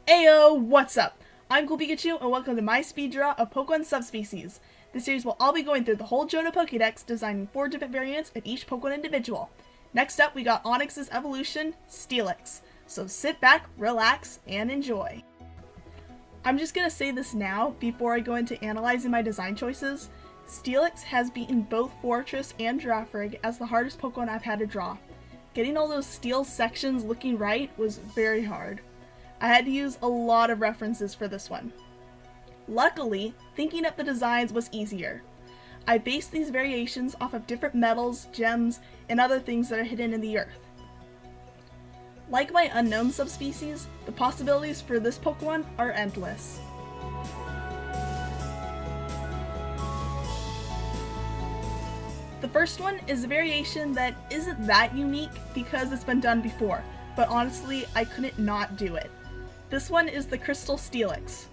Ayo, what's up? I'm CoolPikachu and welcome to my speed draw of PokeSubspecies. This series will all be going through the whole Johto Pokedex, designing 4 different variants of each Pokemon individual. Next up, we got Onix's evolution, Steelix. So sit back, relax, and enjoy. I'm just gonna say this now before I go into analyzing my design choices. Steelix has beaten both Fortress and Giraffrig as the hardest Pokemon I've had to draw. Getting all those steel sections looking right was very hard. I had to use a lot of references for this one. Luckily, thinking up the designs was easier. I based these variations off of different metals, gems, and other things that are hidden in the earth. Like my unknown subspecies, the possibilities for this Pokemon are endless. The first one is a variation that isn't that unique because it's been done before, but honestly, I couldn't not do it. This one is the Crystal Steelix,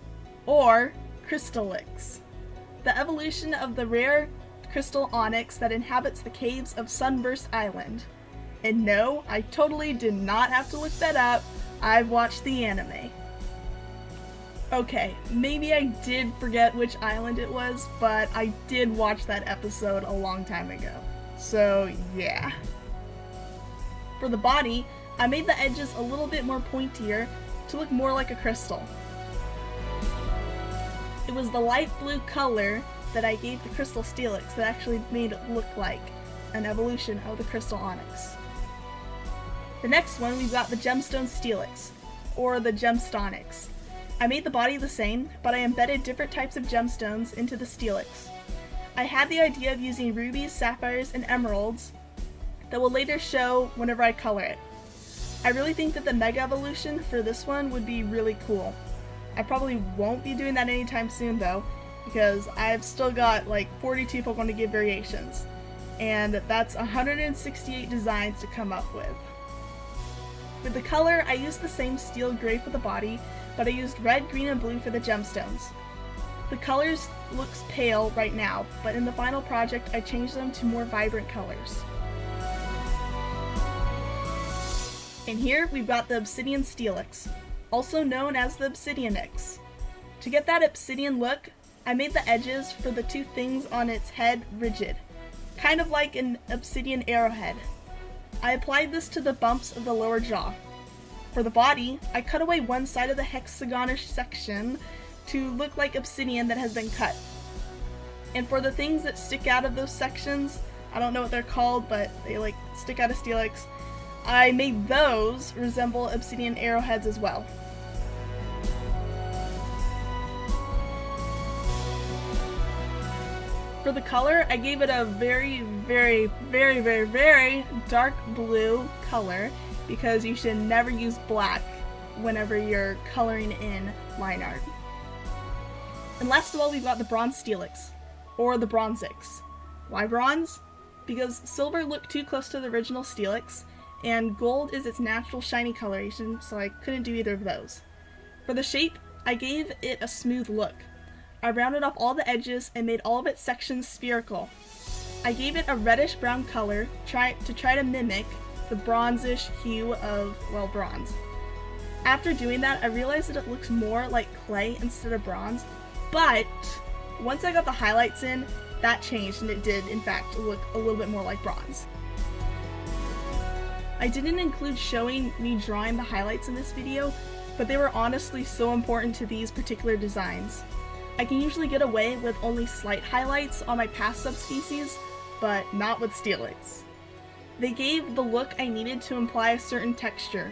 or Crystallix, the evolution of the rare crystal onyx that inhabits the caves of Sunburst Island. And no, I totally did not have to look that up, I've watched the anime. Okay, maybe I did forget which island it was, but I did watch that episode a long time ago. So yeah. For the body, I made the edges a little bit more pointier to look more like a crystal. It was the light blue color that I gave the Crystal Steelix that actually made it look like an evolution of the Crystal Onyx. The next one, we've got the Gemstone Steelix, or the Gemstonix. I made the body the same, but I embedded different types of gemstones into the Steelix. I had the idea of using rubies, sapphires, and emeralds that will later show whenever I color it. I really think that the Mega Evolution for this one would be really cool. I probably won't be doing that anytime soon though, because I've still got like 42 Pokemon to give variations, and that's 168 designs to come up with. With the color, I used the same steel gray for the body, but I used red, green, and blue for the gemstones. The colors looks pale right now, but in the final project I changed them to more vibrant colors. And here we've got the Obsidian Steelix, also known as the Obsidianix. To get that obsidian look, I made the edges for the two things on its head rigid, kind of like an obsidian arrowhead. I applied this to the bumps of the lower jaw. For the body, I cut away one side of the hexagonish section to look like obsidian that has been cut. And for the things that stick out of those sections, I don't know what they're called, but they like stick out of Steelix, I made those resemble obsidian arrowheads as well. For the color, I gave it a very dark blue color because you should never use black whenever you're coloring in line art. And last of all, we've got the Bronze Steelix, or the Bronzix. Why bronze? Because silver looked too close to the original Steelix, and gold is its natural shiny coloration, so I couldn't do either of those. For the shape, I gave it a smooth look. I rounded off all the edges and made all of its sections spherical. I gave it a reddish brown color to try to mimic the bronzish hue of, well, bronze. After doing that, I realized that it looks more like clay instead of bronze, but once I got the highlights in, that changed and it did, in fact, look a little bit more like bronze. I didn't include showing me drawing the highlights in this video, but they were honestly so important to these particular designs. I can usually get away with only slight highlights on my past subspecies, but not with Steelix. They gave the look I needed to imply a certain texture.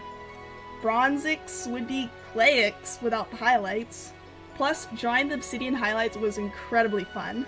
Bronzix would be Clayix without the highlights. Plus, drawing the obsidian highlights was incredibly fun.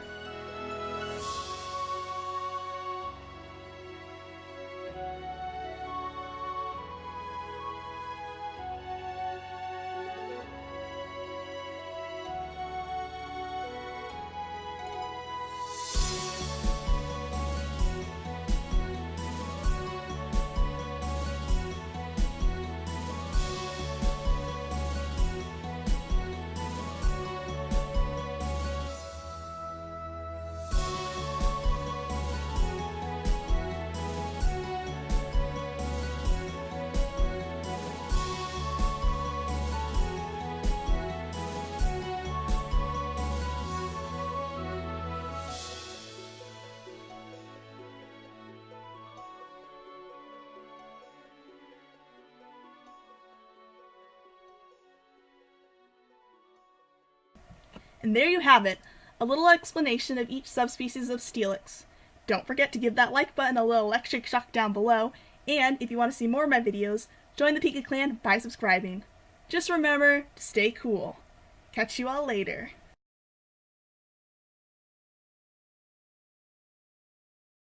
And there you have it, a little explanation of each subspecies of Steelix. Don't forget to give that like button a little electric shock down below, and if you want to see more of my videos, join the PikaClan by subscribing. Just remember to stay cool. Catch you all later.